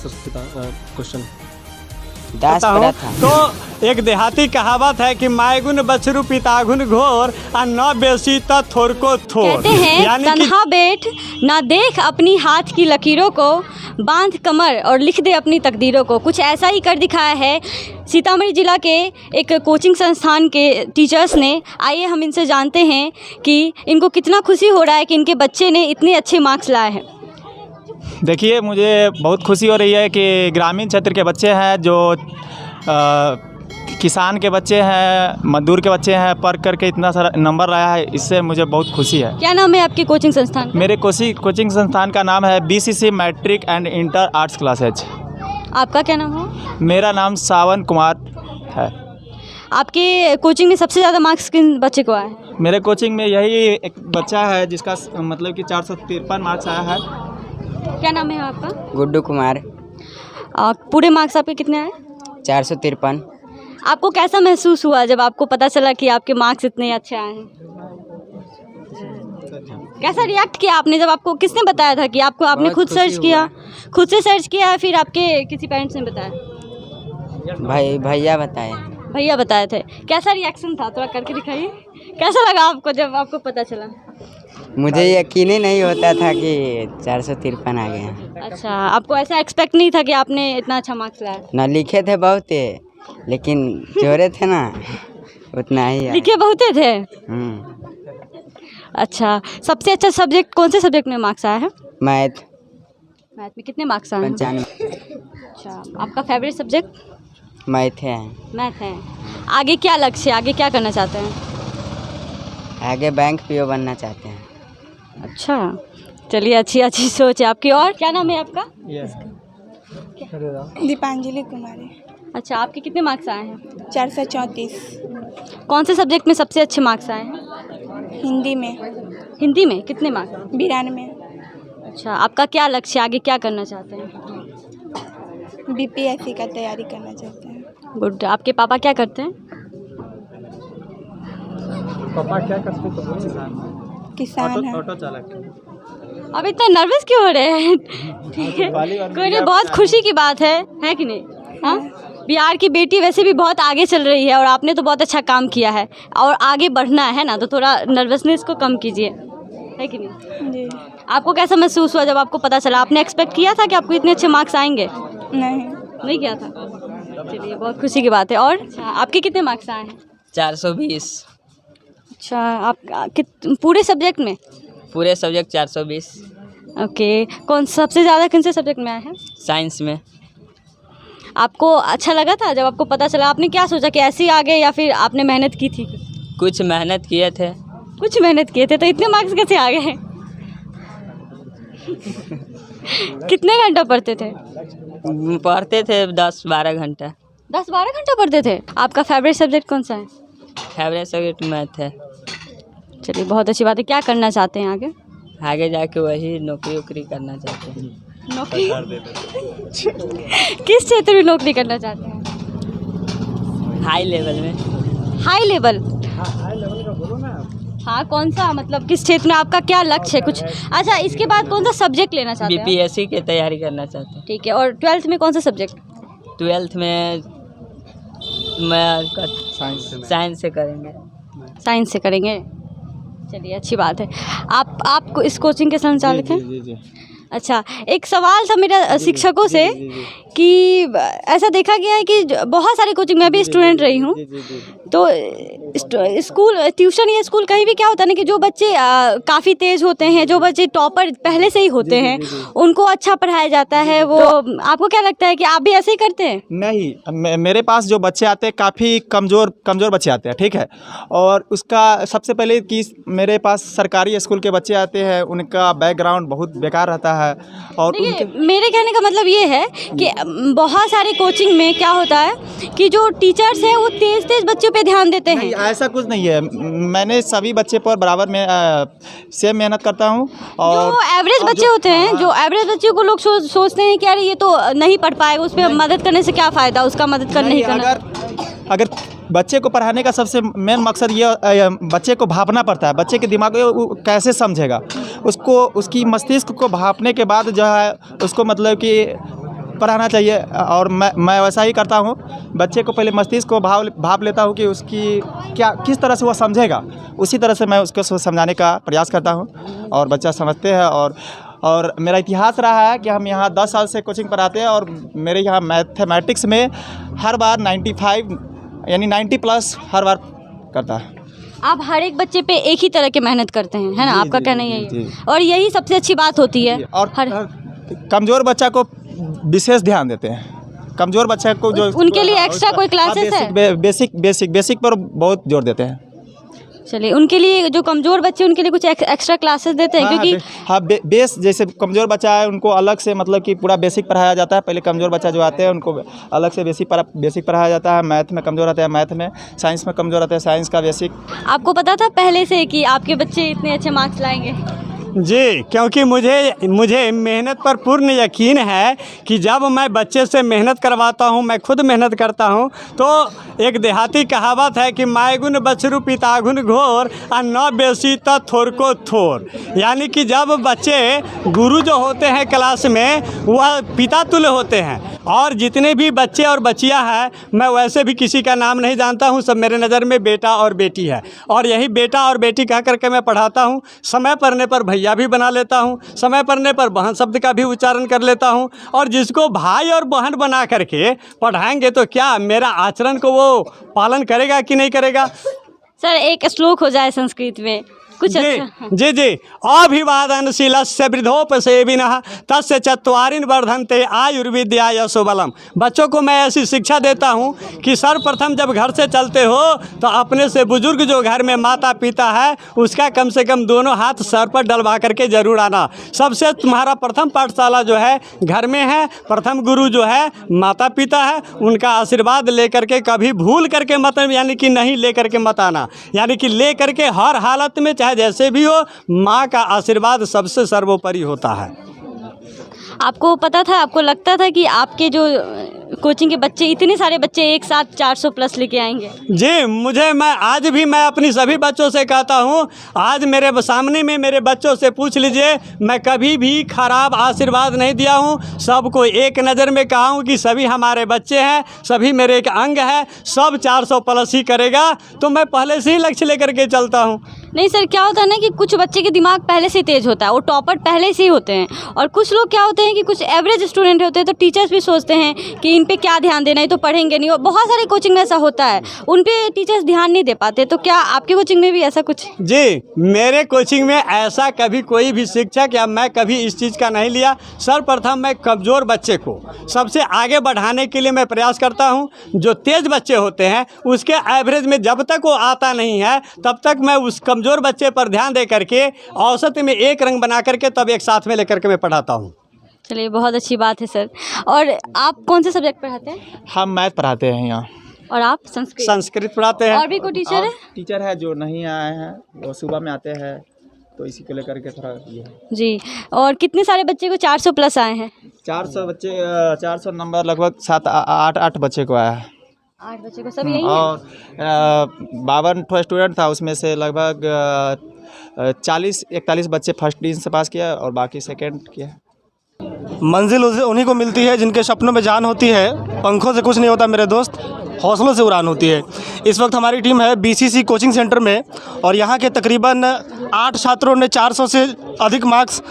Question? दास पढ़ा था। तो एक देहाती कहावत है कि मायगुन बछरू पितागुन घोर और न बेसी त थोर को थोर। कहते हैं तन्हा बैठ ना देख अपनी हाथ की लकीरों को, बांध कमर और लिख दे अपनी तकदीरों को। कुछ ऐसा ही कर दिखाया है सीतामढ़ी जिला के एक कोचिंग संस्थान के टीचर्स ने। आइए हम इनसे जानते हैं कि इनको कितना खुशी हो रहा है कि इनके बच्चे ने इतने अच्छे मार्क्स लाए हैं। देखिए, मुझे बहुत खुशी हो रही है कि ग्रामीण क्षेत्र के बच्चे हैं, जो किसान के बच्चे हैं, मजदूर के बच्चे हैं, पढ़ करके इतना सारा नंबर लाया है, इससे मुझे बहुत खुशी है। क्या नाम है आपके कोचिंग संस्थान? मेरे कोचिंग संस्थान का नाम है BCC matric and inter arts classes. आपका क्या नाम है? मेरा नाम सावन कुमार है। आपके कोचिंग में सबसे ज़्यादा मार्क्स किन बच्चे को आए हैं? मेरे कोचिंग में यही एक बच्चा है जिसका मतलब कि 453 मार्क्स आया है। क्या नाम है आपका? गुड्डू कुमार। पूरे मार्क्स आपके कितने आए? 453। आपको कैसा महसूस हुआ जब आपको पता चला कि आपके मार्क्स इतने अच्छे आए हैं? कैसा रिएक्ट किया आपने जब आपको किसने बताया था कि आपको? आपने खुद सर्च किया, खुद से सर्च किया या फिर आपके किसी पेरेंट्स ने बताया? भैया बताए। भैया बताए थे। कैसा रिएक्शन था, थोड़ा करके दिखाइए। कैसा लगा आपको जब आपको पता चला? मुझे यकीन ही नहीं होता था कि 453 आ गए। अच्छा, आपको ऐसा एक्सपेक्ट नहीं था कि आपने इतना अच्छा मार्क्स लाया? ना लिखे थे बहुत, लेकिन जोरे थे ना उतना ही। लिखे बहुत थे। अच्छा, सबसे अच्छा सब्जेक्ट कौन से सब्जेक्ट में मार्क्स आया है? मैथ। मैथ में कितने मार्क्स आए हैं? 95। अच्छा, आपका फेवरेट सब्जेक्ट? मैथ है। मैथ है। आगे क्या लक्ष्य है, आगे क्या करना चाहते हैं? आगे बैंक PO बनना चाहते हैं। अच्छा, चलिए, अच्छी सोच है आपकी। और क्या नाम है आपका? दीपांजलि कुमारी। अच्छा, आपके कितने मार्क्स आए हैं? 434। कौन से सब्जेक्ट में सबसे अच्छे मार्क्स आए हैं? हिंदी में। हिंदी में कितने मार्क्स? 92। अच्छा, आपका क्या लक्ष्य है, आगे क्या करना चाहते हैं? BPSC का तैयारी करना चाहते हैं। गुड। आपके पापा क्या करते हैं? पापा क्या करते हैं? किसान है। ऑटो चालक। अब इतना नर्वस क्यों हो रहे हैं? ठीक है, कोई नहीं, बहुत खुशी की बात है कि नहीं? हाँ, बिहार की बेटी वैसे भी बहुत आगे चल रही है और आपने तो बहुत अच्छा काम किया है और आगे बढ़ना है ना, तो थोड़ा नर्वसनेस को कम कीजिए, है कि नहीं? जी। आपको कैसा महसूस हुआ जब आपको पता चला? आपने एक्सपेक्ट किया था कि आपको इतने अच्छे मार्क्स आएंगे? नहीं किया था। चलिए, बहुत खुशी की बात है। और आपके कितने मार्क्स आए हैं? 420। अच्छा, आप पूरे सब्जेक्ट में? पूरे सब्जेक्ट 420। ओके, सबसे ज़्यादा किन से सब्जेक्ट में आए हैं? साइंस में। आपको अच्छा लगा था जब आपको पता चला? आपने क्या सोचा कि ऐसे ही आ गए या फिर आपने मेहनत की थी? कुछ मेहनत किए थे। कुछ मेहनत किए थे, तो इतने मार्क्स कैसे आ गए? कितने घंटा पढ़ते थे? पढ़ते थे 10-12 घंटा। 10-12 घंटा पढ़ते थे। आपका फेवरेट सब्जेक्ट कौन सा है? फेवरेट सब्जेक्ट मैथ है। चलिए, बहुत अच्छी बात है। क्या करना चाहते हैं आगे? आगे जाके वही नौकरी करना चाहते हैं। नौकरी? किस क्षेत्र में नौकरी करना चाहते हैं? हाई लेवल में। High level? हाँ, कौन सा, मतलब किस क्षेत्र में? आपका क्या लक्ष्य है कुछ? अच्छा, इसके बाद कौन सा सब्जेक्ट लेना चाहते हैं? BPSC की तैयारी करना चाहते हैं। ठीक है। और 12th में कौन सा सब्जेक्ट? 12th में मैं साइंस से करेंगे। साइंस से करेंगे। चलिए, अच्छी बात है। आप इस कोचिंग के संचालक हैं? जी। अच्छा, एक सवाल था मेरा शिक्षकों से कि ऐसा देखा गया है कि बहुत सारे कोचिंग में भी स्टूडेंट रही हूँ, तो स्कूल, ट्यूशन या स्कूल कहीं भी क्या होता है ना कि जो बच्चे काफ़ी तेज़ होते हैं, जो बच्चे टॉपर पहले से ही होते हैं, उनको अच्छा पढ़ाया जाता है। वो आपको क्या लगता है कि आप भी ऐसे ही करते हैं? नहीं, मेरे पास जो बच्चे आते हैं काफ़ी कमज़ोर बच्चे आते हैं, ठीक है। और उसका सबसे पहले कि मेरे पास सरकारी स्कूल के बच्चे आते हैं, उनका बैकग्राउंड बहुत बेकार रहता है। और मेरे कहने का मतलब ये है कि बहुत सारे कोचिंग में क्या होता है कि जो टीचर्स हैं वो तेज़ बच्चों पे ध्यान देते हैं। ऐसा कुछ नहीं है, मैंने सभी बच्चे पर बराबर में सेम मेहनत करता हूँ। और जो एवरेज बच्चे होते हैं, जो एवरेज बच्चों को लोग सोचते हैं कि अरे ये तो नहीं पढ़ पाएगा, उस पर मदद करने से क्या फ़ायदा, उसका मदद करना ही करना। अगर बच्चे को पढ़ाने का सबसे मेन मकसद ये बच्चे को भापना पड़ता है। बच्चे के दिमाग में वो कैसे समझेगा, उसको उसकी मस्तिष्क को भापने के बाद जो है उसको मतलब कि पढ़ाना चाहिए और मैं वैसा ही करता हूँ। बच्चे को पहले मस्तिष्क को भाप लेता हूँ कि उसकी क्या किस तरह से वो समझेगा, उसी तरह से मैं उसको समझाने का प्रयास करता हूँ और बच्चा समझते हैं। और मेरा इतिहास रहा है कि हम यहाँ 10 साल से कोचिंग पढ़ाते हैं और मेरे यहाँ मैथमेटिक्स में हर बार 95 यानी 90+ हर बार करता है। आप हर एक बच्चे पे एक ही तरह की मेहनत करते हैं, है ना? आपका कहना यही है और यही सबसे अच्छी बात होती है। और कमज़ोर बच्चा को विशेष ध्यान देते हैं। कमज़ोर बच्चे को जो उनके लिए एक्स्ट्रा कोई क्लासेस है? बेसिक पर बहुत जोर देते हैं। चलिए, उनके लिए जो कमज़ोर बच्चे उनके लिए कुछ एक्स्ट्रा क्लासेस देते हैं? क्योंकि बेस जैसे कमज़ोर बच्चा है उनको अलग से मतलब कि पूरा बेसिक पढ़ाया जाता है। पहले कमज़ोर बच्चा जो आते हैं उनको अलग से बेसिक पढ़ाया जाता है। मैथ में कमज़ोर आते हैं मैथ में, साइंस में कमज़ोर आते हैं साइंस का बेसिक। आपको पता था पहले से कि आपके बच्चे इतने अच्छे मार्क्स लाएंगे? जी, क्योंकि मुझे मेहनत पर पूर्ण यकीन है कि जब मैं बच्चे से मेहनत करवाता हूँ, मैं खुद मेहनत करता हूँ, तो एक देहाती कहावत है कि मायगुन बछरू पितागुन घोर और न बेसी त थोर को थोर। यानी कि जब बच्चे गुरु जो होते हैं क्लास में वह पिता तुल्य होते हैं। और जितने भी बच्चे और बच्चियाँ हैं, मैं वैसे भी किसी का नाम नहीं जानता हूँ, सब मेरे नज़र में बेटा और बेटी है। और यही बेटा और बेटी कह करके मैं पढ़ाता हूँ। समय पड़ने पर भैया भी बना लेता हूँ, समय पड़ने पर बहन शब्द का भी उच्चारण कर लेता हूँ। और जिसको भाई और बहन बना करके पढ़ाएंगे तो क्या मेरा आचरण को वो पालन करेगा कि नहीं करेगा? सर, एक श्लोक हो जाए संस्कृत में कुछ अच्छा। जी अभिवादनशीलस्य वृद्धोपसेविनः तस्य चत्वारिन वर्धन्ते आयुर्विद्या यशो बलम। बच्चों को मैं ऐसी शिक्षा देता हूँ कि सर्वप्रथम जब घर से चलते हो तो अपने से बुजुर्ग जो घर में माता पिता है उसका कम से कम दोनों हाथ सर पर डलवा करके जरूर आना। सबसे तुम्हारा प्रथम पाठशाला जो है घर में है, प्रथम गुरु जो है माता पिता है, उनका आशीर्वाद लेकर के कभी भूल करके मत, यानी कि नहीं ले करके मत आना। यानी कि ले करके हर हालत में जैसे भी हो, माँ का आशीर्वाद सबसे सर्वोपरि होता है। आपको पता था, आपको लगता था कि आपके जो कोचिंग के बच्चे, इतने सारे बच्चे एक साथ 400+ लेके आएंगे? जी, मैं अपनी सभी बच्चों से कहता हूँ, आज मेरे सामने में मेरे बच्चों से पूछ लीजिए, मैं कभी भी खराब आशीर्वाद नहीं दिया हूँ। सबको एक नज़र में कहा हूँ कि सभी हमारे बच्चे हैं, सभी मेरे एक अंग है, सब 400+ ही करेगा। तो मैं पहले से ही लक्ष्य लेकर के चलता हूँ। नहीं सर, क्या होता है ना कि कुछ बच्चे के दिमाग पहले से तेज़ होता है, वो टॉपर पहले से ही होते हैं। और कुछ लोग क्या होते हैं कि कुछ एवरेज स्टूडेंट होते हैं, तो टीचर्स भी सोचते हैं कि इन पे क्या ध्यान देना है, तो पढ़ेंगे नहीं। और बहुत सारे कोचिंग में ऐसा होता है, उन पे टीचर्स ध्यान नहीं दे पाते। तो क्या आपके कोचिंग में भी ऐसा कुछ? जी, मेरे कोचिंग में ऐसा कभी कोई भी शिक्षक या मैं कभी इस चीज़ का नहीं लिया। सर्वप्रथम मैं कमज़ोर बच्चे को सबसे आगे बढ़ाने के लिए मैं प्रयास करता हूँ। जो तेज़ बच्चे होते हैं उसके एवरेज में जब तक वो आता नहीं है तब तक मैं उस कमज़ोर बच्चे पर ध्यान दे करके औसत में एक रंग बना करके तब एक साथ में लेकर के मैं पढ़ाता हूँ। चलिए, बहुत अच्छी बात है सर। और आप कौन से सब्जेक्ट पढ़ाते हैं? हम मैथ पढ़ाते हैं यहाँ। और आप? संस्कृत पढ़ाते हैं। और भी कोई टीचर है? टीचर है जो नहीं आए हैं, वो सुबह में आते हैं, तो इसी को लेकर के थोड़ा ये है। जी, और कितने सारे बच्चे को 400+ आए हैं? 400 बच्चे, 400 नंबर लगभग 7-8 बच्चे को आया है। 8 बच्चे को सब यही है? और 52 स्टूडेंट था, उसमें से लगभग 40-41 बच्चे फर्स्ट डिवीजन से पास किया और बाकी सेकंड किया। मंजिल उन्हीं को मिलती है जिनके सपनों में जान होती है। पंखों से कुछ नहीं होता मेरे दोस्त, हौसलों से उड़ान होती है। इस वक्त हमारी टीम है BCC कोचिंग सेंटर में और यहाँ के तकरीबन 8 छात्रों ने 400 से अधिक मार्क्स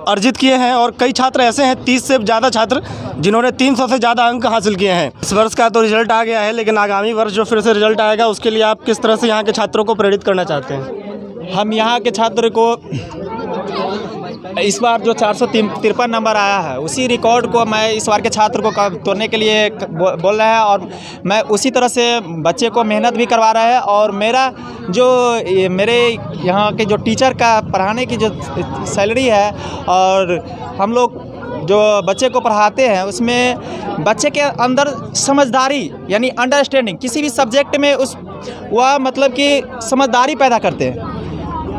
अर्जित किए हैं। और कई छात्र ऐसे हैं, 30 से ज़्यादा छात्र जिन्होंने 300 से ज़्यादा अंक हासिल किए हैं। इस वर्ष का तो रिजल्ट आ गया है, लेकिन आगामी वर्ष जो फिर से रिजल्ट आएगा उसके लिए आप किस तरह से यहाँ के छात्रों को प्रेरित करना चाहते हैं? हम यहाँ के छात्र को इस बार जो 453 नंबर आया है उसी रिकॉर्ड को मैं इस बार के छात्र को तोड़ने के लिए बोल रहा है। और मैं उसी तरह से बच्चे को मेहनत भी करवा रहा है। और मेरे यहाँ के जो टीचर का पढ़ाने की जो सैलरी है और हम लोग जो बच्चे को पढ़ाते हैं उसमें बच्चे के अंदर समझदारी यानी अंडरस्टैंडिंग, किसी भी सब्जेक्ट में वह मतलब कि समझदारी पैदा करते हैं,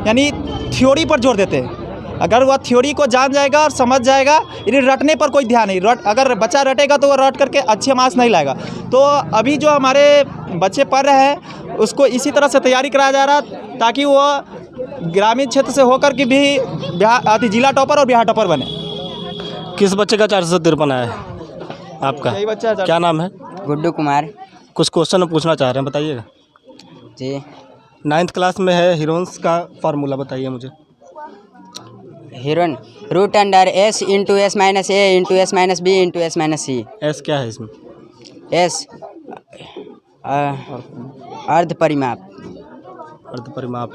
यानी थ्योरी पर जोर देते हैं। अगर वह थ्योरी को जान जाएगा और समझ जाएगा, यानी रटने पर कोई ध्यान नहीं। अगर बच्चा रटेगा तो वह रट करके अच्छे मार्क्स नहीं लाएगा। तो अभी जो हमारे बच्चे पढ़ रहे हैं उसको इसी तरह से तैयारी कराया जा रहा ताकि वह ग्रामीण क्षेत्र से होकर के भी जिला टॉपर और बिहार टॉपर बने। किस बच्चे का 453 आया है? आपका यही बच्चा है। क्या नाम है? गुड्डू कुमार कुछ क्वेश्चन हम पूछना चाह रहे हैं, बताइएगा। जी। 9th क्लास में है, हीरोन्स का फार्मूला बताइए मुझे। Heron root under s into s minus a into s minus b into s minus c. S क्या है इसमें? एस अर्ध परिमाप। अर्ध परिमाप।